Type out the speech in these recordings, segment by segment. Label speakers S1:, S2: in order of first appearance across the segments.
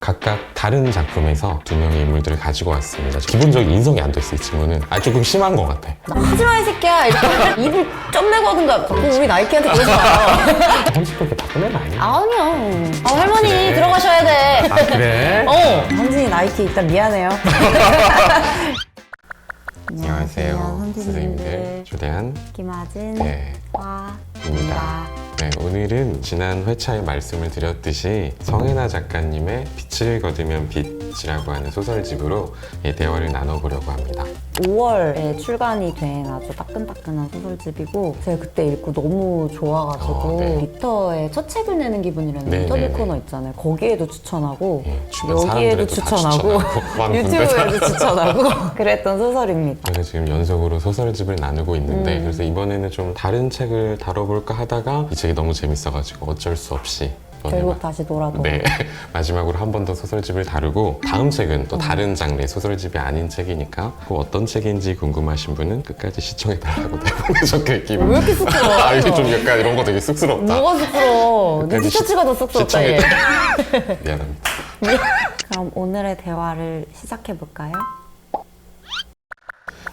S1: 각각 다른 작품에서 두 명의 인물들을 가지고 왔습니다. 기본적인 인성이 안 됐어, 이 친구는. 조금 심한 것 같아.
S2: 하지마 이 새끼야 이렇게 입을 좀 내고 하든가. 자꾸 우리 나이키한테 그러지 마요.
S1: 한식 그렇게 바쁜 애가 아니야.
S2: 아니야. 할머니
S1: 그래.
S2: 들어가셔야 돼.
S1: 그래?
S2: 현진이 나이키 일단 미안해요.
S1: 안녕하세요, 선생님들. 초대한
S2: 김아진
S1: 네.
S2: 화입니다.
S1: 네, 오늘은 지난 회차에 말씀을 드렸듯이 성혜나 작가님의 빛을 거두면 빛이라고 하는 소설집으로 대화를 나눠보려고 합니다.
S2: 5월에 출간이 된 아주 따끈따끈한 소설집이고 제가 그때 읽고 너무 좋아가지고
S1: 네.
S2: 리터의 첫 책을 내는 기분이라는
S1: 네,
S2: 인터뷰
S1: 네,
S2: 코너 있잖아요. 거기에도 추천하고
S1: 주변
S2: 여기에도
S1: 사람들한테 다
S2: 추천하고 유튜브에도 추천하고 그랬던 소설입니다.
S1: 저희가 지금 연속으로 소설집을 나누고 있는데 그래서 이번에는 좀 다른 책을 다뤄볼까 하다가 이 책이 너무 재밌어가지고 어쩔 수 없이
S2: 결국 다시 돌아도
S1: 네, 마지막으로 한 번 더 소설집을 다루고 다음 책은 또 다른 장르의 소설집이 아닌 책이니까 그 어떤 책인지 궁금하신 분은 끝까지 시청해달라고 내보내 적혀있기로.
S2: 왜 이렇게 쑥스러워?
S1: 이게 좀 약간 이런 거 되게 쑥스럽다.
S2: 뭐가 쑥스러워? 네
S1: 끝까지
S2: 티셔츠가 더 쑥스럽다 얘.
S1: 미안합니다.
S2: 그럼 오늘의 대화를 시작해볼까요?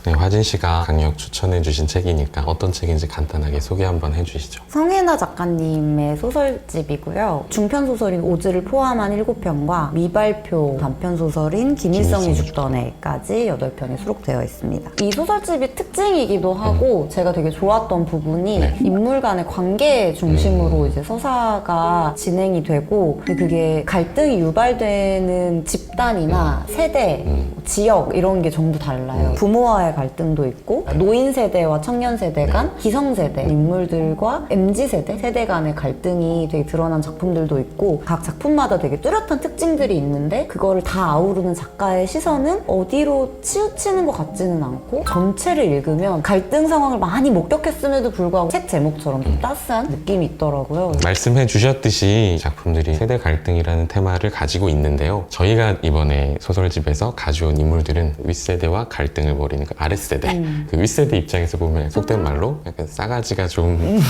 S1: 네, 화진 씨가 강력 추천해주신 책이니까 어떤 책인지 간단하게 소개 한번 해주시죠.
S2: 성혜나 작가님의 소설집이고요. 중편 소설인 오즈를 포함한 7편과 미발표 단편 소설인 김일성이 죽던 해까지 8편이 수록되어 있습니다. 이 소설집이 특징이기도 하고 제가 되게 좋았던 부분이
S1: 네.
S2: 인물 간의 관계 중심으로 이제 서사가 진행이 되고 근데 그게 갈등이 유발되는 집단이나 세대, 지역 이런 게 전부 달라요. 부모와의 갈등도 있고 노인 세대와 청년 세대 간, 기성세대 인물들과 MZ세대 세대 간의 갈등이 되게 드러난 작품들도 있고 각 작품마다 되게 뚜렷한 특징들이 있는데 그거를 다 아우르는 작가의 시선은 어디로 치우치는 것 같지는 않고 전체를 읽으면 갈등 상황을 많이 목격했음에도 불구하고 책 제목처럼 좀 따스한 느낌이 있더라고요.
S1: 말씀해 주셨듯이 작품들이 세대 갈등이라는 테마를 가지고 있는데요. 저희가 이번에 소설집에서 가져온 인물들은 윗세대와 갈등을 벌이는 그 아랫세대. 그 윗세대 입장에서 보면 속된 말로 약간 싸가지가 좀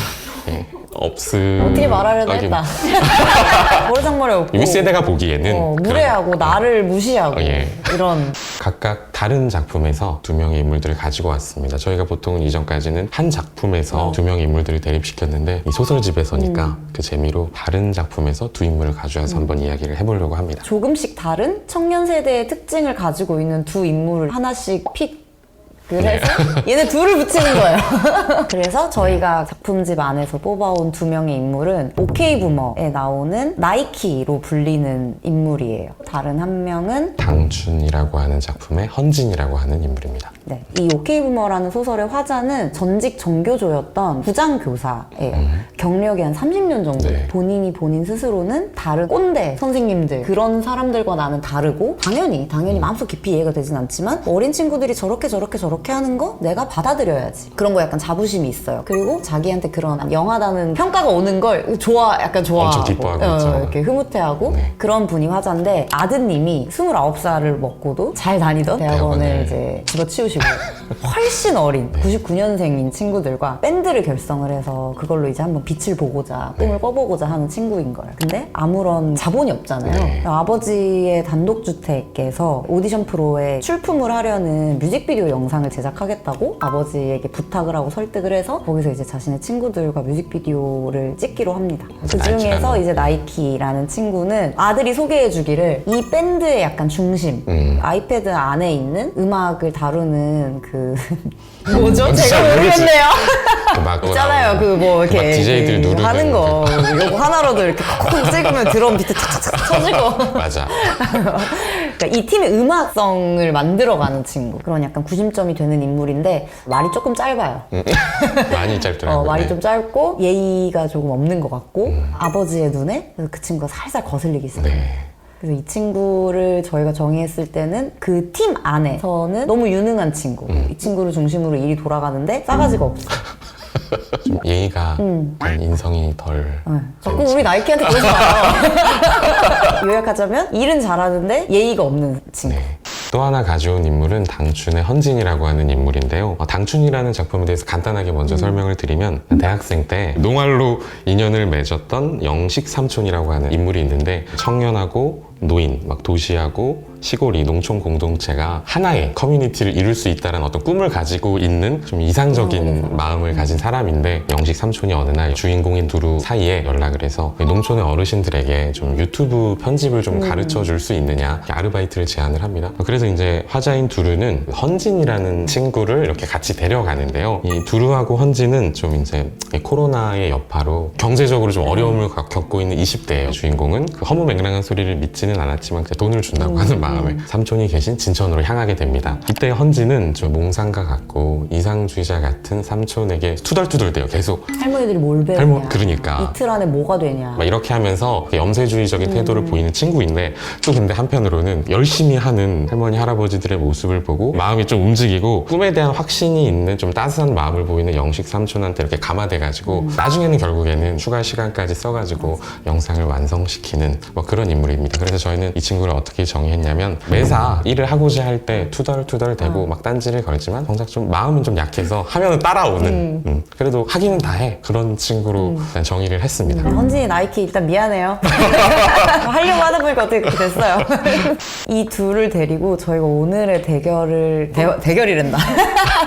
S2: 어떻게 말하려나 했다. 머리상머리 없고
S1: 윗세대가 보기에는
S2: 무례하고 나를 무시하고 이런
S1: 각각 다른 작품에서 두 명의 인물들을 가지고 왔습니다. 저희가 보통은 이전까지는 한 작품에서 두 명의 인물들을 대립시켰는데 이 소설집에서니까 그 재미로 다른 작품에서 두 인물을 가져와서 한번 이야기를 해보려고 합니다.
S2: 조금씩 다른 청년 세대의 특징을 가지고 있는 두 인물을 하나씩 그래서 얘네 둘을 붙이는 거예요. 그래서 저희가 작품집 안에서 뽑아온 두 명의 인물은 오케이 부머에 나오는 나이키로 불리는 인물이에요. 다른 한 명은
S1: 당춘이라고 하는 작품의 헌진이라고 하는 인물입니다.
S2: 네, 이 오케이 부머라는 소설의 화자는 전직 정교조였던 부장교사예요. 경력이 한 30년 정도.
S1: 네.
S2: 본인이 본인 스스로는 다른 꼰대 선생님들 그런 사람들과 나는 다르고 당연히 마음속 깊이 이해가 되진 않지만 어린 친구들이 저렇게 하는 거 내가 받아들여야지. 그런 거 약간 자부심이 있어요. 그리고 자기한테 그런 영하다는 평가가 오는 걸 약간 좋아하고
S1: 엄청 기뻐하고 있죠.
S2: 이렇게 흐뭇해하고 그런 분이 화자인데 아드님이 29살을 먹고도 잘 다니던 대학원을 이제 집어치우시고 훨씬 어린 99년생인 친구들과 밴드를 결성을 해서 그걸로 이제 한번 빛을 보고자 꿈을 꿔보고자 하는 친구인 거예요. 근데 아무런 자본이 없잖아요. 아버지의 단독주택에서 오디션 프로에 출품을 하려는 뮤직비디오 영상을 제작하겠다고 아버지에게 부탁을 하고 설득을 해서 거기서 이제 자신의 친구들과 뮤직비디오를 찍기로 합니다. 그 중에서 이제 나이키라는 친구는 아들이 소개해주기를 이 밴드의 약간 중심 아이패드 안에 있는 음악을 다루는 그 뭐죠? 제가 모르겠네요. 있잖아요. 그 뭐 이렇게
S1: DJ들 누르는
S2: 하는 거 요거 하나로도 이렇게 콕콕 찍으면 드럼 비트 착착착 쳐지고
S1: 맞아.
S2: 그러니까 이 팀의 음악성을 만들어가는 친구 그런 약간 구심점이 되는 인물인데 말이 조금 짧아요.
S1: 많이 짧더라고요.
S2: 말이 좀 짧고 예의가 조금 없는 것 같고 아버지의 눈에 그 친구가 살살 거슬리기 시작해요. 그래서 이 친구를 저희가 정의했을 때는 그 팀 안에서는 너무 유능한 친구 이 친구를 중심으로 일이 돌아가는데 싸가지가 없어.
S1: 좀 예의가 덜 인성이 덜
S2: 자꾸 우리 나이키한테 그러지 마요. 요약하자면 일은 잘하는데 예의가 없는 친구.
S1: 또 하나 가져온 인물은 당춘의 헌진이라고 하는 인물인데요. 당춘이라는 작품에 대해서 간단하게 먼저 설명을 드리면 대학생 때 농활로 인연을 맺었던 영식 삼촌이라고 하는 인물이 있는데 청년하고 노인, 막 도시하고 시골이 농촌 공동체가 하나의 커뮤니티를 이룰 수 있다는 어떤 꿈을 가지고 있는 좀 이상적인 마음을 가진 사람인데 영식 삼촌이 어느 날 주인공인 두루 사이에 연락을 해서 농촌의 어르신들에게 좀 유튜브 편집을 좀 가르쳐 줄 수 있느냐 이렇게 아르바이트를 제안을 합니다. 그래서 이제 화자인 두루는 헌진이라는 친구를 이렇게 같이 데려가는데요. 이 두루하고 헌진은 좀 이제 코로나의 여파로 경제적으로 좀 어려움을 겪고 있는 20대예요. 주인공은 그 허무맹랑한 소리를 믿지는 않았지만 돈을 준다고 하는 마음에 삼촌이 계신 진천으로 향하게 됩니다. 이때 헌진은 좀 몽상가 같고 이상주의자 같은 삼촌에게 투덜투덜대요. 계속
S2: 할머니들이 뭘 배우냐,
S1: 그러니까
S2: 이틀 안에 뭐가 되냐,
S1: 막 이렇게 하면서 염세주의적인 태도를 보이는 친구인데 또 근데 한편으로는 열심히 하는 할머니 할아버지들의 모습을 보고 마음이 좀 움직이고 꿈에 대한 확신이 있는 좀 따스한 마음을 보이는 영식 삼촌한테 이렇게 감화돼가지고 나중에는 결국에는 추가 시간까지 써가지고 영상을 완성시키는 뭐 그런 인물입니다. 그래서 저희는 이 친구를 어떻게 정의했냐면 매사 일을 하고자 할 때 투덜투덜 대고 막 딴지를 걸지만 정작 좀 마음은 좀 약해서 하면은 따라오는 그래도 하기는 다 해 그런 친구로 일단 정의를 했습니다.
S2: 헌진이 나이키 일단 미안해요. 하려고 하다 보니까 어떻게 그렇게 됐어요. 이 둘을 데리고 저희가 오늘의 대결이란다.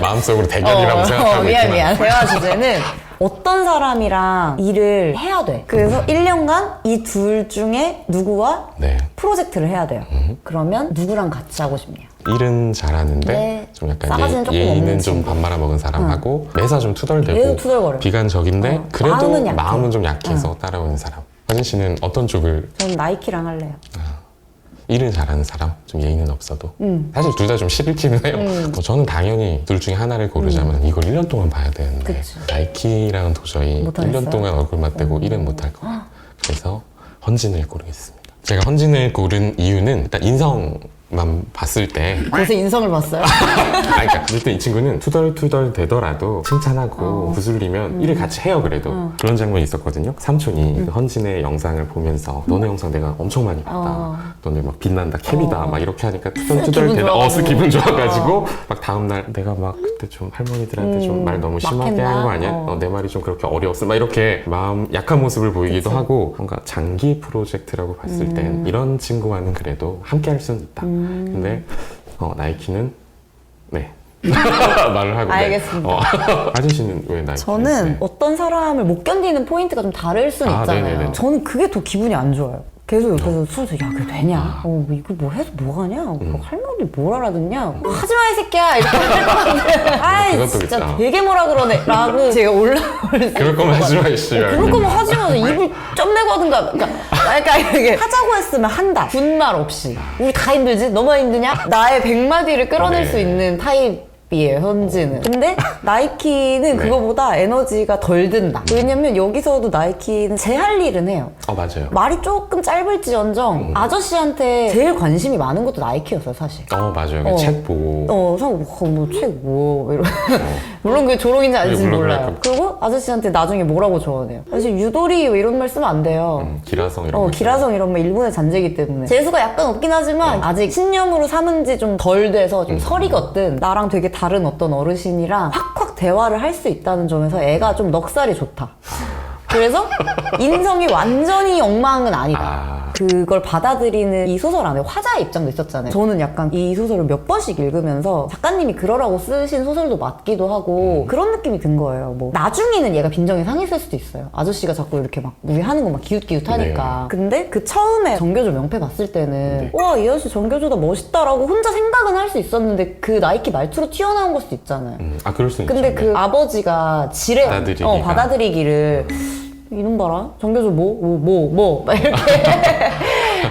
S1: 마음속으로 대결이라고 생각하고 있지만
S2: 미안. 대화 주제는 어떤 사람이랑 일을 해야 돼. 그래서 1년간 이 둘 중에 누구와
S1: 네.
S2: 프로젝트를 해야 돼요. 그러면 누구랑 같이 하고 싶냐?
S1: 일은 잘하는데
S2: 네.
S1: 좀 약간
S2: 싸가지는 조금
S1: 예의는
S2: 없는
S1: 좀
S2: 친구.
S1: 밥 말아먹은 사람하고 매사 좀 투덜대고
S2: 매우 투덜거려.
S1: 비관적인데 그래도
S2: 마음은 약해.
S1: 마음은 좀 약해서 따라오는 사람. 화진 씨는 어떤 쪽을
S2: 저는 나이키랑 할래요.
S1: 일은 잘하는 사람? 좀 예의는 없어도 사실 둘 다 좀 시들기는 해요. 저는 당연히 둘 중에 하나를 고르자면 이걸 1년 동안 봐야 되는데
S2: 그치.
S1: 나이키랑은 도저히
S2: 못하겠어요?
S1: 1년 동안 얼굴 맞대고 일은 못할 것 같아요. 그래서 헌진을 고르겠습니다. 제가 헌진을 고른 이유는 일단 인성만 봤을 때
S2: 그래서 인성을 봤어요?
S1: 그러니까 어쨌든 이 친구는 투덜투덜 되더라도 칭찬하고 구슬리면 일을 같이 해요. 그래도 그런 장면이 있었거든요. 삼촌이 그 헌진의 영상을 보면서 너네 영상 내가 엄청 많이 봤다. 너네 막 빛난다, 캡이다 막 이렇게 하니까 투덜투덜
S2: 기분
S1: 되다.
S2: 좋아가지고.
S1: 기분 좋아가지고 막 다음날 내가 막 그때 좀 할머니들한테 좀 말 너무 심하게
S2: 막했나?
S1: 한 거 아니야? 내 말이 좀 그렇게 어려웠어. 막 이렇게 마음 약한 모습을 보이기도 하고 뭔가 장기 프로젝트라고 봤을 땐 이런 친구와는 그래도 함께 할 수는 있다. 근데 나이키는 네 말을 하고
S2: 알겠습니다.
S1: 하진 씨는 왜 나이키?
S2: 저는 어떤 사람을 못 견디는 포인트가 좀 다를 수는 있잖아요.
S1: 네네네.
S2: 저는 그게 더 기분이 안 좋아요. 계속 옆에서 술에서 야 그게 되냐? 뭐 이거 뭐 해서 뭐 하냐? 뭐 할머니 뭘 알아듣냐? 하지마 이 새끼야! 이렇게 할 것 같은데 아이
S1: 그것도
S2: 진짜
S1: 있다.
S2: 되게 뭐라 그러네 라고 제가 올라올
S1: 그럴 거면 하지 마 이씨.
S2: 그럴 거면 하지 마서 입을 점 내고 하든가 그러니까 이렇게 하자고 했으면 한다 군말 없이 우리 다 힘들지? 너만 힘드냐? 나의 100마디를 끌어낼
S1: 네.
S2: 수 있는 타입이에요 현지는. 근데 나이키는
S1: 네.
S2: 그거보다 에너지가 덜 든다. 왜냐면 여기서도 나이키는 제 할 일은 해요.
S1: 맞아요.
S2: 말이 조금 짧을지언정 아저씨한테 제일 관심이 많은 것도 나이키였어요 사실.
S1: 맞아요. 책 보고
S2: 뭐책뭐 이러. 물론 그게 조롱인지 아닌지
S1: 물론
S2: 몰라요. 그리고 아저씨한테 나중에 뭐라고 조언해요. 사실 유도리 이런 말 쓰면 안 돼요.
S1: 기라성 이런 거
S2: 기라성 이런 거 일본의 잔재기 때문에 재수가 약간 없긴 하지만 아직 신념으로 삼은 지 좀 덜 돼서 좀 설이거든. 나랑 되게 다른 어떤 어르신이랑 확확 대화를 할 수 있다는 점에서 애가 좀 넉살이 좋다. 그래서 인성이 완전히 엉망은 아니다. 그걸 받아들이는 이 소설 안에 화자의 입장도 있었잖아요. 저는 약간 이 소설을 몇 번씩 읽으면서 작가님이 그러라고 쓰신 소설도 맞기도 하고 그런 느낌이 든 거예요. 뭐 나중에는 얘가 빈정이 상했을 수도 있어요. 아저씨가 자꾸 이렇게 막 우리 하는 거 막 기웃기웃하니까. 근데 그 처음에 정교조 명패 봤을 때는 와, 이 아저씨 정교조다 멋있다라고 혼자 생각은 할 수 있었는데 그 나이키 말투로 튀어나온 걸 수도 있잖아요.
S1: 그럴 수 있죠.
S2: 근데 그 아버지가 지레 받아들이기를 이놈 봐라 정교조 막 이렇게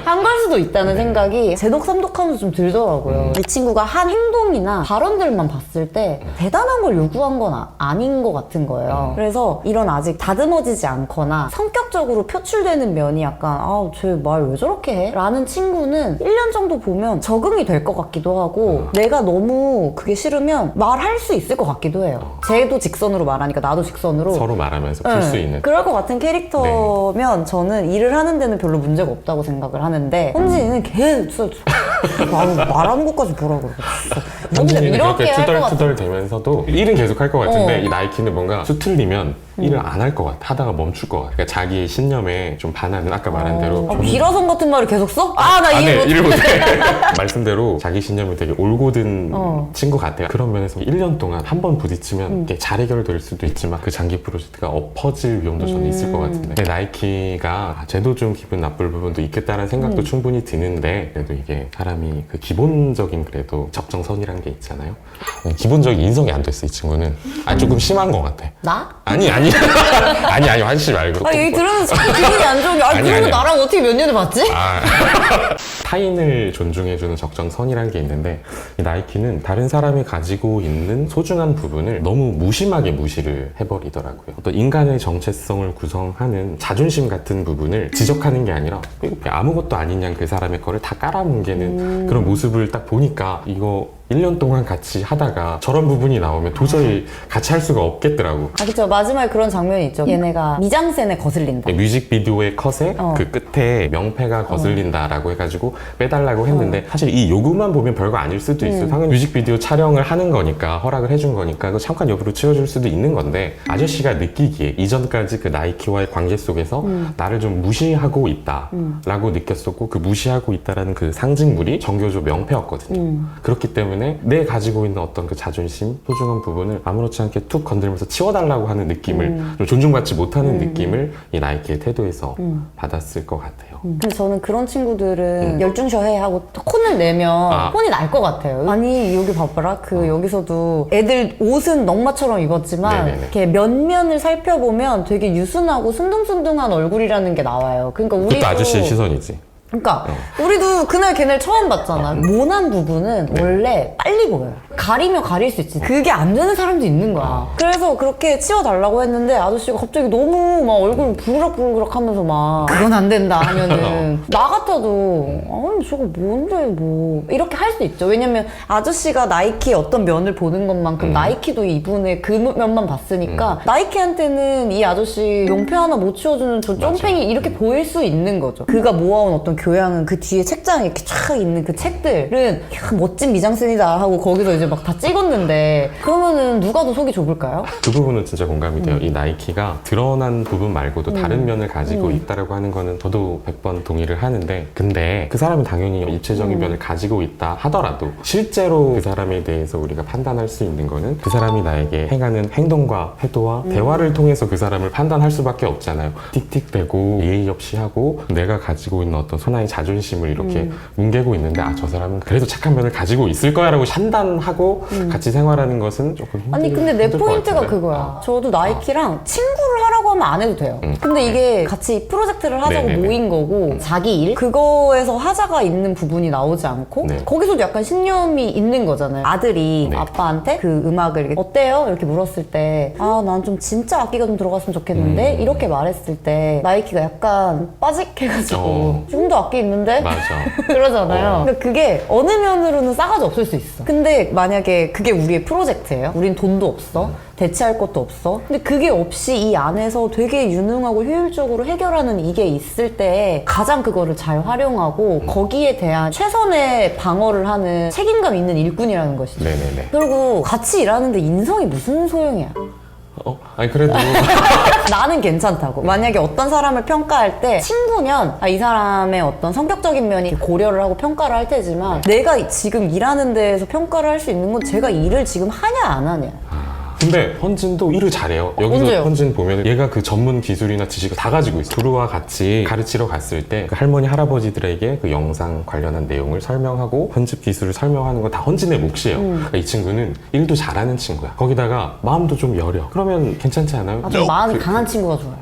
S2: 한 걸 수도 있다는 생각이 제독삼독하면서 좀 들더라고요. 이 친구가 한 행동이나 발언들만 봤을 때 대단한 걸 요구한 건 아닌 것 같은 거예요. 그래서 이런 아직 다듬어지지 않거나 성격적으로 표출되는 면이 약간 쟤 말 왜 저렇게 해? 라는 친구는 1년 정도 보면 적응이 될 것 같기도 하고 내가 너무 그게 싫으면 말할 수 있을 것 같기도 해요. 쟤도 직선으로 말하니까 나도 직선으로
S1: 서로 말하면서 풀 수 있는
S2: 그럴 것 같은 캐릭터면 저는 일을 하는 데는 별로 문제가 없다고 생각을 하는데 헌진이는 계속 말하는 것까지 뭐라 그러고
S1: 현진이는
S2: 이렇게
S1: 그렇게
S2: 할 것
S1: 투덜투덜 되면서도 일은 계속 할 것 같은데 이 나이키는 뭔가 수틀리면 일을 안 할 것 같아. 하다가 멈출 것 같아. 그러니까 자기의 신념에 좀 반하는 아까 말한 대로
S2: 비라성 같은 말을 계속 써? 아, 나 이해 못해.
S1: 일을 못해. 말씀대로 자기 신념이 되게 올곧은 친구 같아요. 그런 면에서 1년 동안 한 번 부딪히면 이게 잘 해결될 수도 있지만 그 장기 프로젝트가 엎어질 위험도 저는 있을 것 같은데 근데 나이키가 쟤도 좀 기분 나쁠 부분도 있겠다라는 생각도 충분히 드는데 그래도 이게 사람이 그 기본적인 그래도 적정선이라는 게 있잖아요. 기본적인 인성이 안 됐어 이 친구는. 조금 심한 것 같아.
S2: 나?
S1: 아니 아니 하지 말고.
S2: 얘기 들으면서 기분이 안 좋은 게
S1: 아니,
S2: 그러면
S1: 아니.
S2: 나랑 어떻게 몇 년을 봤지?
S1: 타인을 존중해주는 적정선이라는 게 있는데 이 나이키는 다른 사람이 가지고 있는 소중한 부분을 너무 무심하게 무시를 해버리더라고요. 어떤 인간의 정체성을 구성하는 자존심 같은 부분을 지적하는 게 아니라 이거 아무것도 아닌 양 그 사람의 거를 다 깔아뭉개는 그런 모습을 딱 보니까 이거 1년 동안 같이 하다가 저런 부분이 나오면 도저히 같이 할 수가 없겠더라고.
S2: 그쵸. 마지막에 그런 장면이 있죠. 얘네가 미장센에 거슬린다.
S1: 뮤직비디오의 컷에 그 끝에 명패가 거슬린다라고 해가지고 빼달라고 했는데 사실 이 요구만 보면 별거 아닐 수도 있어요. 당연히 뮤직비디오 촬영을 하는 거니까 허락을 해준 거니까 그거 잠깐 옆으로 치워줄 수도 있는 건데 아저씨가 느끼기에 이전까지 그 나이키와의 관계 속에서 나를 좀 무시하고 있다라고 느꼈었고 그 무시하고 있다라는 그 상징물이 정교조 명패였거든요. 그렇기 때문에 내 가지고 있는 어떤 그 자존심, 소중한 부분을 아무렇지 않게 툭 건들면서 치워달라고 하는 느낌을 좀 존중받지 못하는 느낌을 이 나이키의 태도에서 받았을 것 같아요.
S2: 근데 저는 그런 친구들은 열중셔해 하고 혼을 내면 혼이 날 것 같아요. 아니 여기 봐봐라 여기서도 애들 옷은 넝마처럼 입었지만
S1: 네네네.
S2: 이렇게 면면을 살펴보면 되게 유순하고 순둥순둥한 얼굴이라는 게 나와요. 그러니까 우리도
S1: 그것도 아저씨의 시선이지.
S2: 그러니까 우리도 그날 걔네를 처음 봤잖아. 모난 부분은 원래 빨리 보여요. 가리면 가릴 수 있지. 그게 안 되는 사람도 있는 거야. 그래서 그렇게 치워달라고 했는데 아저씨가 갑자기 너무 막 얼굴 부르락부르락 하면서 막 그건 안 된다 하면은 나 같아도 아니 저거 뭔데 뭐 이렇게 할 수 있죠. 왜냐면 아저씨가 나이키의 어떤 면을 보는 것만큼 나이키도 이분의 그 면만 봤으니까 나이키한테는 이 아저씨 명패 하나 못 치워주는 저 쫌팽이 이렇게 보일 수 있는 거죠. 그가 모아온 어떤 교양은 그 뒤에 책장에 이렇게 쫙 있는 그 책들은 야, 멋진 미장센이다 하고 거기서 이제 막 다 찍었는데 그러면은 누가 더 속이 좁을까요?
S1: 그 부분은 진짜 공감이 돼요. 이 나이키가 드러난 부분 말고도 다른 면을 가지고 있다라고 하는 거는 저도 100번 동의를 하는데 근데 그 사람은 당연히 입체적인 면을 가지고 있다 하더라도 실제로 그 사람에 대해서 우리가 판단할 수 있는 거는 그 사람이 나에게 행하는 행동과 태도와 대화를 통해서 그 사람을 판단할 수밖에 없잖아요. 틱틱대고 예의 없이 하고 내가 가지고 있는 어떤 소나의 자존심을 이렇게 뭉개고 있는데 저 사람은 그래도 착한 면을 가지고 있을 거야 라고 판단하고 같이 생활하는 것은 조금
S2: 아니 근데 내
S1: 힘들 것
S2: 포인트가
S1: 같은데.
S2: 그거야. 저도 나이키랑 친구를 하라고 하면 안 해도 돼요. 근데 이게 같이 프로젝트를 하자고
S1: 네네네.
S2: 모인 거고 자기 일? 그거에서 하자가 있는 부분이 나오지 않고
S1: 네.
S2: 거기서도 약간 신념이 있는 거잖아요. 아들이
S1: 네.
S2: 아빠한테 그 음악을 이렇게 어때요? 이렇게 물었을 때 난 좀 진짜 악기가 좀 들어갔으면 좋겠는데 이렇게 말했을 때 나이키가 약간 빠직해가지고 좀 더 악기 있는데?
S1: 맞아.
S2: 그러잖아요. 그러니까 그게 어느 면으로는 싸가지 없을 수 있어. 근데 만약에 그게 우리의 프로젝트예요. 우린 돈도 없어. 대체할 것도 없어. 근데 그게 없이 이 안에서 되게 유능하고 효율적으로 해결하는 이게 있을 때 가장 그거를 잘 활용하고 거기에 대한 최선의 방어를 하는 책임감 있는 일꾼이라는 것이죠.
S1: 네네네.
S2: 그리고 같이 일하는데 인성이 무슨 소용이야.
S1: 아니 그래도
S2: 나는 괜찮다고. 만약에 어떤 사람을 평가할 때 친구면 이 사람의 어떤 성격적인 면이 고려를 하고 평가를 할 테지만 내가 지금 일하는 데에서 평가를 할 수 있는 건 제가 일을 지금 하냐 안 하냐.
S1: 근데 헌진도 일을 잘해요. 여기서
S2: 언제요?
S1: 헌진 보면 얘가 그 전문 기술이나 지식을 다 가지고 있어. 두루와 같이 가르치러 갔을 때 그 할머니 할아버지들에게 그 영상 관련한 내용을 설명하고 편집 기술을 설명하는 건 다 헌진의 몫이에요. 그러니까 이 친구는 일도 잘하는 친구야. 거기다가 마음도 좀 여려. 그러면 괜찮지 않아요?
S2: 좀 마음이 강한 친구가 좋아요.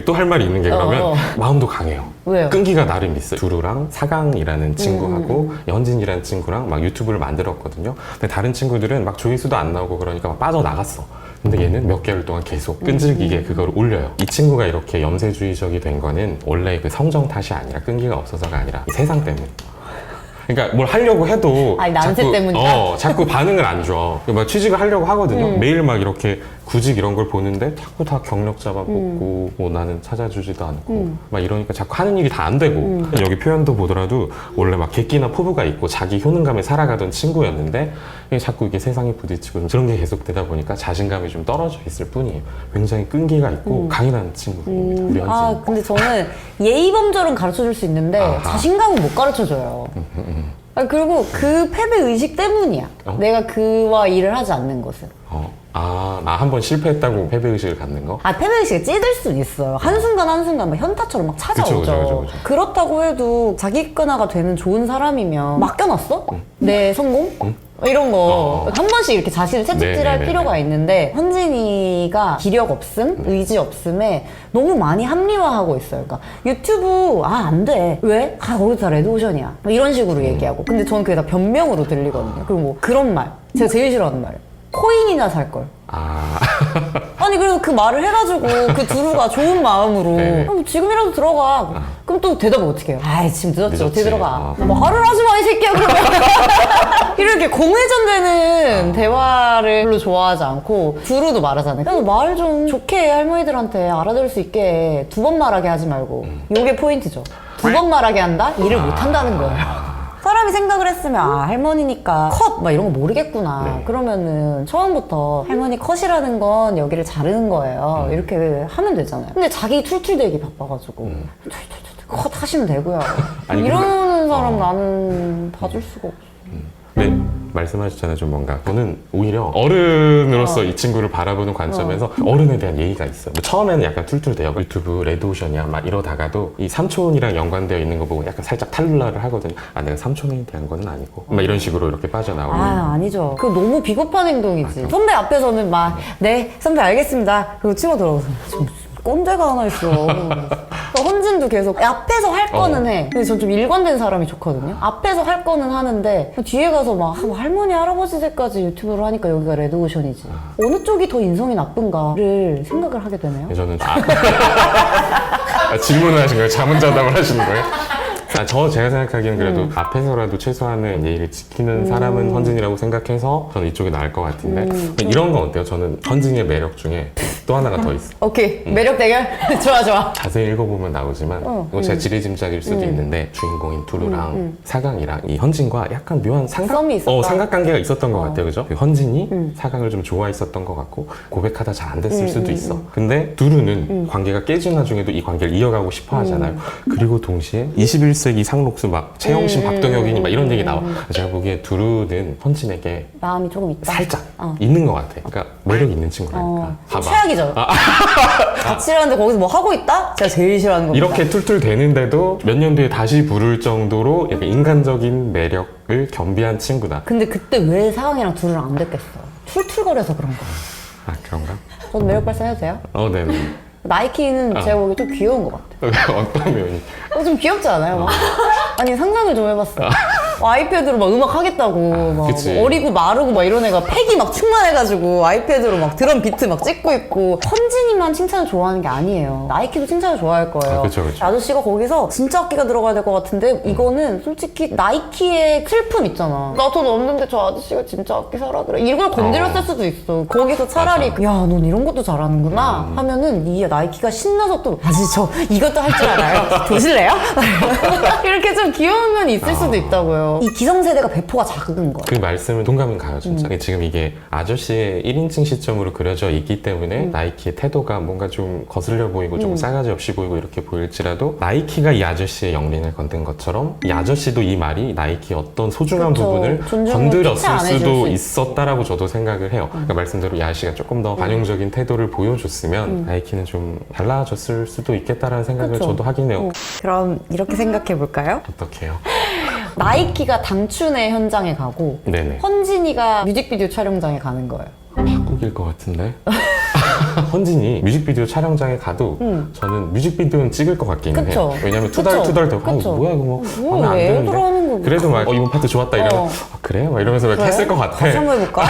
S1: 또 할 말이 있는 게 그러면 마음도 강해요.
S2: 왜요?
S1: 끈기가 나름 있어요. 두루랑 사강이라는 친구하고 연진이라는 친구랑 막 유튜브를 만들었거든요. 근데 다른 친구들은 막 조회수도 안 나오고 그러니까 막 빠져나갔어. 근데 얘는 몇 개월 동안 계속 끈질기게 그걸 올려요. 이 친구가 이렇게 염세주의적이 된 거는 원래 그 성정 탓이 아니라 끈기가 없어서가 아니라 이 세상 때문에. 그러니까 뭘 하려고 해도
S2: 아니, 난세 때문이다?
S1: 자꾸 반응을 안 줘. 막 취직을 하려고 하거든요. 매일 막 이렇게 구직 이런 걸 보는데 자꾸 다 경력 잡아먹고 뭐 나는 찾아주지도 않고 막 이러니까 자꾸 하는 일이 다 안 되고 여기 표현도 보더라도 원래 막 객기나 포부가 있고 자기 효능감에 살아가던 친구였는데 자꾸 이게 세상에 부딪히고 좀 그런 게 계속되다 보니까 자신감이 좀 떨어져 있을 뿐이에요. 굉장히 끈기가 있고 강인한 친구입니다. 우리 현진.
S2: 아 근데 저는 예의범절은 가르쳐줄 수 있는데
S1: 아하.
S2: 자신감은 못 가르쳐줘요. 아니, 그리고 그 패배 의식 때문이야. 내가 그와 일을 하지 않는 것은.
S1: 나 한 번 실패했다고 패배의식을 갖는 거?
S2: 아, 패배의식이 찌들 수는 있어요. 한순간 한순간 막 현타처럼 막 찾아오죠.
S1: 그쵸.
S2: 그렇다고 해도 자기 끈화가 되는 좋은 사람이면 맡겨놨어? 내 성공? 이런 거 한 번씩 이렇게 자신을 채찍질할 필요가 있는데 현진이가 기력 없음, 의지 없음에 너무 많이 합리화하고 있어요. 그러니까 유튜브 안 돼. 왜? 거기서 다 레드오션이야. 뭐 이런 식으로 얘기하고. 근데 저는 그게 다 변명으로 들리거든요. 그리고 뭐 그런 말. 제가 제일 싫어하는 말. 코인이나 살걸. 아니 그래서 그 말을 해가지고 그 두루가 좋은 마음으로 지금이라도 들어가. 그럼 또 대답을 어떻게 해요? 아이 지금 늦었지 어떻게 들어가. 말을 하지 마 이 새끼야 그러면. 이렇게 공회전되는 대화를 별로 좋아하지 않고 두루도 말하잖아요. 그래서 말 좀 좋게 해, 할머니들한테 알아들을 수 있게 두 번 말하게 하지 말고. 요게 포인트죠. 두 번 말하게 한다? 일을 못 한다는 거예요. 사람이 생각을 했으면 할머니니까 컷! 막 이런 거 모르겠구나. 그러면은 처음부터 할머니 컷이라는 건 여기를 자르는 거예요. 이렇게 하면 되잖아요. 근데 자기 툴툴대기 바빠가지고 컷 하시면 되고요.
S1: 아니,
S2: 이러는 사람 나는 봐줄 수가 없어.
S1: 네, 말씀하셨잖아요. 좀 뭔가 저는 오히려 어른으로서 이 친구를 바라보는 관점에서 어른에 대한 예의가 있어요. 뭐 처음에는 약간 툴툴대요. 유튜브 레드오션이야 막 이러다가도 이 삼촌이랑 연관되어 있는 거 보고 약간 살짝 탈룰라를 하거든요. 내가 삼촌에 대한 건 아니고 막 이런 식으로 이렇게 빠져나오는.
S2: 아니죠. 그거 너무 비겁한 행동이지. 선배 앞에서는 막 네 선배 알겠습니다. 그리고 치고 들어가서 꼰대가 하나 있어. 헌진도 계속 앞에서 할 거는 해. 근데 전 좀 일관된 사람이 좋거든요. 앞에서 할 거는 하는데 뒤에 가서 막 할머니 할아버지들까지 유튜브를 하니까 여기가 레드오션이지. 어느 쪽이 더 인성이 나쁜가를 생각을 하게 되네요.
S1: 저는 질문을 하신 거예요? 자문자답을 하시는 거예요? 제가 생각하기에는 그래도 앞에서라도 최소한의 예의를 지키는 사람은 헌진이라고 생각해서 저는 이쪽이 나을 것 같은데 이런 건 어때요? 저는 헌진이의 매력 중에 또 하나가 더 있어.
S2: 오케이. 매력 대결? 좋아.
S1: 자세히 읽어보면 나오지만 이거 제가 지레짐작일 수도 있는데 주인공인 두루랑 사강이랑 이 헌진과 약간 묘한
S2: 썸이 있었다.
S1: 삼각관계가 있었던 것 같아요. 그죠? 헌진이 사강을 좀 좋아했었던 것 같고 고백하다 잘 안 됐을 수도 있어. 근데 두루는 관계가 깨진 와중에도 이 관계를 이어가고 싶어 하잖아요. 그리고 동시에 21세기 상록수 막 최영신, 박동혁이니 막 이런 얘기 나와. 제가 보기에 두루는 헌진에게
S2: 마음이 조금 있다.
S1: 살짝 있는 것 같아. 그러니까 매력 있는 친구라니까. 봐봐.
S2: 최악이죠. 같이 일하는데 거기서 뭐 하고 있다? 제가 제일 싫어하는 겁니다.
S1: 이렇게 툴툴 대는데도 몇 년 뒤에 다시 부를 정도로 약간 인간적인 매력을 겸비한 친구다.
S2: 근데 그때 왜 사강이랑 둘을 안 됐겠어? 툴툴거려서 그런 거야.
S1: 그런가?
S2: 저도 매력 발산해도 돼요?
S1: 네네.
S2: 나이키는 제가 보기에 좀 귀여운 것 같아요.
S1: 어떤 면이?
S2: 좀 귀엽지 않아요? 막? 아니 상상을 좀 해봤어요. 아이패드로 막 음악 하겠다고 막
S1: 그치.
S2: 어리고 마르고 막 이런 애가 팩이 막 충만해가지고 아이패드로 막 드럼 비트 막 찍고 있고 헌진이만 칭찬을 좋아하는 게 아니에요. 나이키도 칭찬을 좋아할 거예요.
S1: 그쵸.
S2: 아저씨가 거기서 진짜 악기가 들어가야 될 것 같은데 이거는 솔직히 나이키의 슬픔 있잖아. 나 돈 없는데 저 아저씨가 진짜 악기 사라 그래. 이걸 건드렸을 수도 있어. 거기서 차라리 야 넌 이런 것도 잘하는구나 하면은 이 나이키가 신나서 또 아저씨 저 이것도 할 줄 알아요. 보실래요? 이렇게 좀 귀여운 면이 있을 수도 있다고요. 이 기성세대가 배포가 작은 거예요.
S1: 그 말씀은 동감은 가요 진짜. 지금 이게 아저씨의 1인칭 시점으로 그려져 있기 때문에 나이키의 태도가 뭔가 좀 거슬려 보이고 좀 싸가지 없이 보이고 이렇게 보일지라도 나이키가 이 아저씨의 영린을 건든 것처럼 이 아저씨도 이 말이 나이키의 어떤 소중한
S2: 그쵸.
S1: 부분을
S2: 존중을
S1: 건드렸을
S2: 캐치 안 해줄
S1: 수도
S2: 수
S1: 있었다라고 저도 생각을 해요. 그러니까 말씀대로 이 아저씨가 조금 더 관용적인 태도를 보여줬으면 나이키는 좀 달라졌을 수도 있겠다라는 생각을
S2: 그쵸.
S1: 저도 하긴 해요.
S2: 그럼 이렇게 생각해 볼까요?
S1: 어떡해요?
S2: 나이키가 당춘의 현장에 가고
S1: 네네.
S2: 헌진이가 뮤직비디오 촬영장에 가는 거예요.
S1: 바꾸길 것 같은데? 헌진이 뮤직비디오 촬영장에 가도 저는 뮤직비디오는 찍을 것 같기는
S2: 그쵸.
S1: 해요. 왜냐면
S2: 그쵸.
S1: 투덜투덜 대고
S2: 그쵸.
S1: 뭐야 이거 뭐
S2: 뭐야,
S1: 하면 안
S2: 왜
S1: 되는데
S2: 들어오는 거고.
S1: 그래도 막 이번 파트 좋았다 이러면 그래? 막 이러면서 막 했을 것 같아.
S2: 같이 한번 해볼까?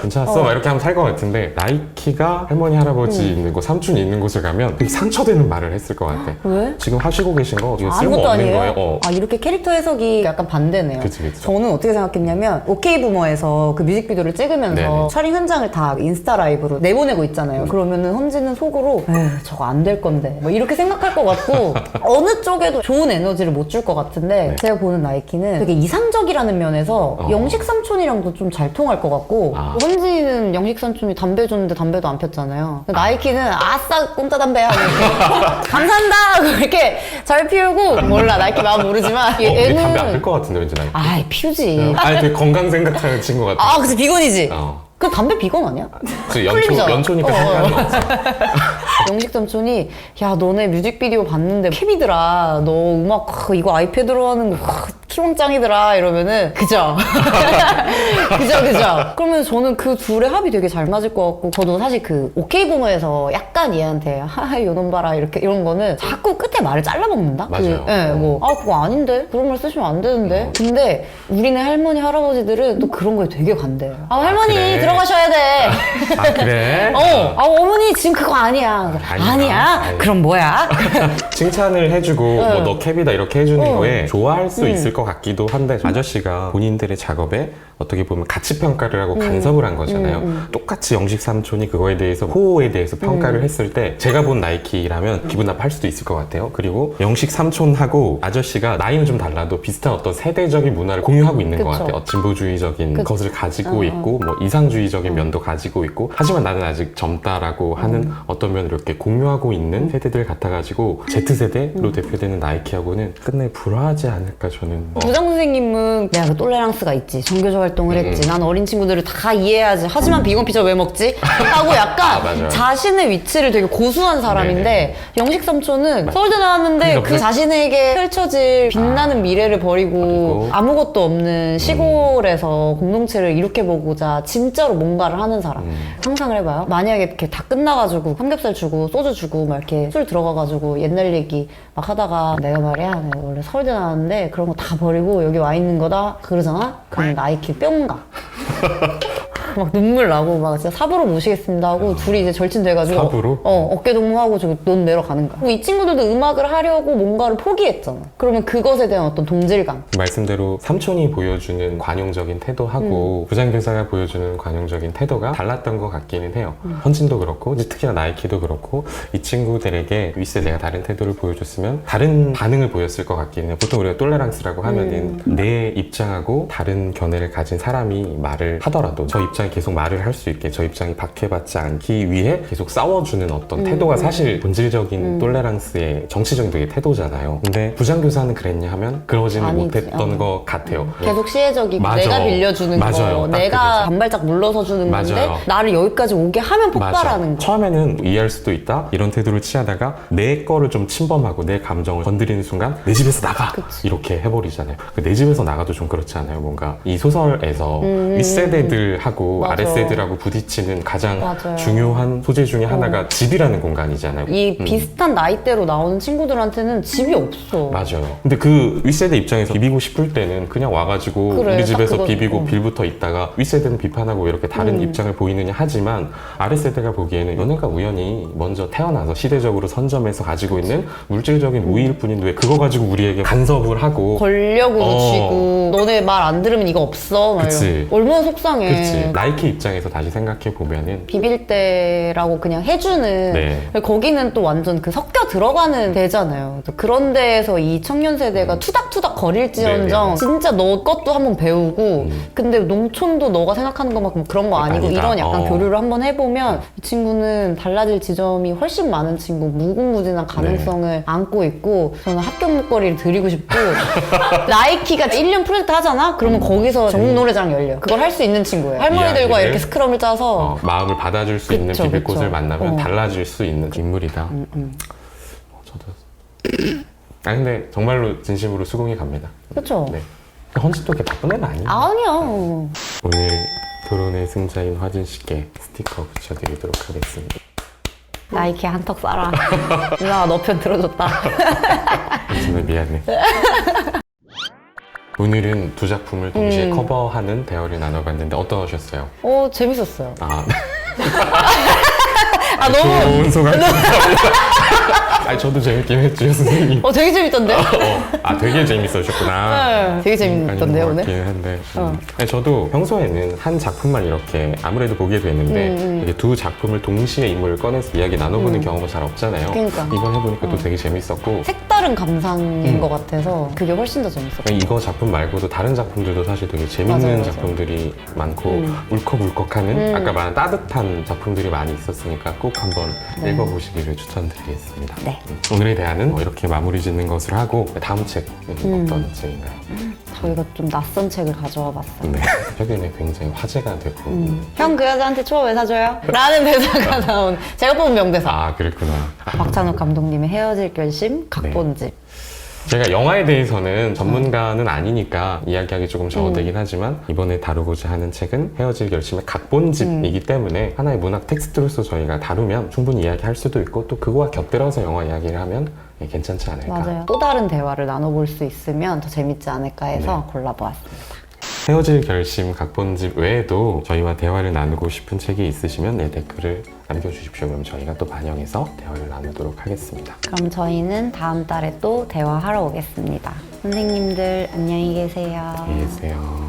S1: 괜찮았어? 막 이렇게 하면 살 것 같은데 나이키가 할머니 할아버지 있는 곳, 삼촌이 있는 곳에 가면 되게 상처되는 말을 했을 것 같아.
S2: 왜?
S1: 지금 하시고 계신 거 이거 쓸모
S2: 아무것도
S1: 없는
S2: 아니에요?
S1: 거예요.
S2: 아, 이렇게 캐릭터 해석이 약간 반대네요.
S1: 그치.
S2: 저는 어떻게 생각했냐면 오케이 부머에서 그 뮤직비디오를 찍으면서
S1: 네네.
S2: 촬영 현장을 다 인스타 라이브로 내보내고 있잖아요. 그러면은 헌지는 속으로 에휴 저거 안 될 건데 뭐 이렇게 생각할 것 같고 어느 쪽에도 좋은 에너지를 못 줄 것 같은데 제가 보는 나이키는 되게 이상적이라는 면에서 영식 삼촌이랑도 좀 잘 통할 것 같고 헌지는 영식 삼촌이 담배 줬는데 담배도 안 폈잖아요. 나이키는 아싸 공짜 담배야 이렇게 감사합니다 이렇게 잘 피우고 몰라 나이키 마음 모르지만
S1: 우리 담배 안 필 것 같은데 왠지 나이키.
S2: 아이 피우지.
S1: 아니 되게 건강 생각하는 친구 같아.
S2: 아 그치 비건이지.
S1: 어.
S2: 그 담배 비건 아니야?
S1: 그
S2: 풀립이잖아.
S1: 연초니까 상관이 없어.
S2: 영식 삼촌이 야 너네 뮤직비디오 봤는데 캡이더라 너 음악 이거 아이패드로 하는 거 키왕짱이더라 이러면은 그죠 그죠 그러면 저는 그 둘의 합이 되게 잘 맞을 것 같고 저도 사실 그 오케이 부모에서 약간 얘한테 하하 요놈 봐라 이렇게 이런 거는 자꾸 끝에 말을 잘라먹는다.
S1: 맞아요.
S2: 그거 아닌데 그런 말 쓰시면 안 되는데 근데 우리네 할머니 할아버지들은 또 그런 거에 되게 관대해요. 아 할머니
S1: 그래.
S2: 들어가셔야 돼.
S1: 아 그래?
S2: 어머니 지금 그거 아니야. 아니야?
S1: 아니.
S2: 그럼 뭐야?
S1: 칭찬을 해주고 뭐 너 캡이다 이렇게 해주는 거에 좋아할 수 있을 것 같기도 한데 아저씨가 본인들의 작업에 어떻게 보면 가치 평가를 하고 간섭을 한 거잖아요. 똑같이 영식 삼촌이 그거에 대해서 호호에 대해서 평가를 했을 때 제가 본 나이키라면 기분 나빠할 수도 있을 것 같아요. 그리고 영식 삼촌하고 아저씨가 나이는 좀 달라도 비슷한 어떤 세대적인 문화를 공유하고 있는 것
S2: 그쵸.
S1: 같아요. 진보주의적인
S2: 그쵸.
S1: 것을 가지고 있고 뭐 이상주의적인 면도 가지고 있고 하지만 나는 아직 젊다라고 하는 어떤 면을 이렇게 공유하고 있는 세대들 같아가지고 Z세대로 대표되는 나이키하고는 끝내 불화하지 않을까 저는.
S2: 부장 선생님은 내가 그 똘레랑스가 있지 전교조 활동을 했지 난 어린 친구들을 다 이해하지 하지만 비건 피자 왜 먹지? 하고 약간
S1: 맞아요.
S2: 자신의 위치를 되게 고수한 사람인데
S1: 네네.
S2: 영식 삼촌은 서울대 나왔는데
S1: 그러니까
S2: 그 자신에게 펼쳐질 빛나는 미래를 버리고
S1: 버리고.
S2: 아무것도 없는 시골에서 공동체를 이렇게 보고자 진짜로 뭔가를 하는 사람. 상상을 해봐요. 만약에 이렇게 다 끝나가지고 삼겹살 주고 소주 주고 막 이렇게 술 들어가가지고 옛날 얘기 막 하다가 내가 말이야 내가 원래 서울대 나왔는데 그런 거 다 버리고 여기 와 있는 거다 그러잖아? 그럼 나이키 뿅 가. 막 눈물 나고 막 진짜 사부로 모시겠습니다 하고 둘이 이제 절친돼가지고
S1: 사부로?
S2: 어깨 동무하고 저기 논 내러 가는 거야. 이 친구들도 음악을 하려고 뭔가를 포기했잖아. 그러면 그것에 대한 어떤 동질감.
S1: 말씀대로 삼촌이 보여주는 관용적인 태도하고 부장교사가 보여주는 관용적인 태도가 달랐던 것 같기는 해요. 헌진도 그렇고 이제 특히나 나이키도 그렇고 이 친구들에게 윗세대가 다른 태도를 보여줬으면 다른 반응을 보였을 것 같기는 해요. 보통 우리가 똘레랑스라고 하면은 내 입장하고 다른 견해를 가진 사람이 말을 하더라도 저 입장이 계속 말을 할 수 있게 저 입장이 박해받지 않기 위해 계속 싸워주는 어떤 태도가 사실 본질적인 똘레랑스의 정치적인 되게 태도잖아요. 근데 부장교사는 그랬냐 하면 그러지는
S2: 아니지.
S1: 못했던 것 같아요.
S2: 계속 시혜적이고
S1: 맞아.
S2: 내가 빌려주는
S1: 맞아요.
S2: 거
S1: 딱
S2: 내가
S1: 그거죠.
S2: 반발짝 물러서 주는 건데
S1: 맞아요.
S2: 나를 여기까지 오게 하면
S1: 맞아.
S2: 폭발하는 거.
S1: 처음에는 이해할 수도 있다 이런 태도를 취하다가 내 거를 좀 침범하고 내 감정을 건드리는 순간 내 집에서 나가 이렇게 해버리잖아요. 내 집에서 나가도 좀 그렇지 않아요? 뭔가 이 소설에서 윗세대들하고
S2: 맞아.
S1: 아랫세대라고 부딪히는 가장
S2: 맞아요.
S1: 중요한 소재 중에 하나가 집이라는 공간이잖아요.
S2: 이 비슷한 나이대로 나오는 친구들한테는 집이 없어.
S1: 맞아요. 근데 그 윗세대 입장에서 비비고 싶을 때는 그냥 와가지고
S2: 그래,
S1: 우리
S2: 딱
S1: 집에서
S2: 그거지.
S1: 비비고 빌붙어 있다가 윗세대는 비판하고 이렇게 다른 입장을 보이느냐 하지만 아랫세대가 보기에는 너네가 우연히 먼저 태어나서 시대적으로 선점해서 가지고 있는 물질적인 우위일 뿐인데 왜 그거 가지고 우리에게 간섭을 하고
S2: 권력으로 쥐고 너네 말 안 들으면 이거 없어. 막
S1: 그치.
S2: 이러고. 얼마나 속상해.
S1: 그치. 나이키 입장에서 다시 생각해 보면은
S2: 비빌 때라고 그냥 해주는
S1: 네.
S2: 거기는 또 완전 그 섞여 들어가는 데잖아요. 그런 데에서 이 청년 세대가 투닥투닥 거릴지언정
S1: 네네.
S2: 진짜 너 것도 한번 배우고 근데 농촌도 너가 생각하는 것만큼 그런 거 아니고
S1: 아니다.
S2: 이런 약간 교류를 한번 해보면 이 친구는 달라질 지점이 훨씬 많은 친구 무궁무진한 가능성을 안고 있고 저는 합격 목걸이를 드리고 싶고 나이키가 1년 프로젝트 하잖아? 그러면 거기서 전국 노래장 열려. 그걸 할 수 있는 친구예요. 할머니들과
S1: 이야기를
S2: 이렇게 스크럼을 짜서
S1: 마음을 받아줄 수 있는
S2: 그쵸,
S1: 비빌꽃을
S2: 그쵸.
S1: 만나면 달라질 수 있는 인물이다. 저도. 아 근데 정말로 진심으로 수긍이 갑니다.
S2: 그쵸?
S1: 네. 헌지 또 이렇게 나쁜 애는 아니에요.
S2: 아니야.
S1: 오늘 결혼의 승자인 화진 씨께 스티커 붙여드리도록 하겠습니다.
S2: 나이키 한턱 쏴라. 누나가 너 편 들어줬다.
S1: 정말 미안해. 오늘은 두 작품을 동시에 커버하는 대화를 나눠봤는데 어떠셨어요?
S2: 재밌었어요.
S1: 아,
S2: 너무
S1: 좋은 소감 감사합니다. 아니, 저도 재밌긴 했죠, 선생님.
S2: 되게 재밌던데요?
S1: 되게 재밌으셨구나.
S2: 네, 되게 재밌던데요, 오늘?
S1: 같긴 한데. 아니, 저도 평소에는 한 작품만 이렇게 아무래도 보게 되는데 이게 두 작품을 동시에 인물을 꺼내서 이야기 나눠보는 경험은 잘 없잖아요.
S2: 그러니까.
S1: 이번 해보니까 또 되게 재밌었고
S2: 색다른 감상인 것 같아서 그게 훨씬 더 재밌었어요.
S1: 이거 작품 말고도 다른 작품들도 사실 되게 재밌는
S2: 맞아요.
S1: 작품들이 많고 울컥울컥하는 아까 말한 따뜻한 작품들이 많이 있었으니까 꼭 한번 읽어보시기를 추천드리겠습니다.
S2: 네.
S1: 오늘의 대화는 이렇게 마무리 짓는 것으로 하고 다음 책은 어떤 책인가요?
S2: 저희가 좀 낯선 책을 가져와 봤어요.
S1: 네. 최근에 굉장히 화제가 되고
S2: 형 그 여자한테 초밥 왜 사줘요? 라는 대사가 나온 제가 뽑은 명대사.
S1: 아 그랬구나.
S2: 박찬욱 감독님의 헤어질 결심 각본집.
S1: 제가 영화에 대해서는 전문가는 아니니까 이야기하기 조금 적어되긴 하지만 이번에 다루고자 하는 책은 헤어질 결심의 각본집이기 때문에 하나의 문학 텍스트로서 저희가 다루면 충분히 이야기할 수도 있고 또 그거와 곁들여서 영화 이야기를 하면 괜찮지 않을까.
S2: 맞아요. 또 다른 대화를 나눠볼 수 있으면 더 재밌지 않을까 해서 골라보았습니다.
S1: 헤어질 결심 각본집 외에도 저희와 대화를 나누고 싶은 책이 있으시면 댓글을 남겨주십시오. 그럼 저희가 또 반영해서 대화를 나누도록 하겠습니다.
S2: 그럼 저희는 다음 달에 또 대화하러 오겠습니다. 선생님들 안녕히 계세요.
S1: 안녕히 계세요.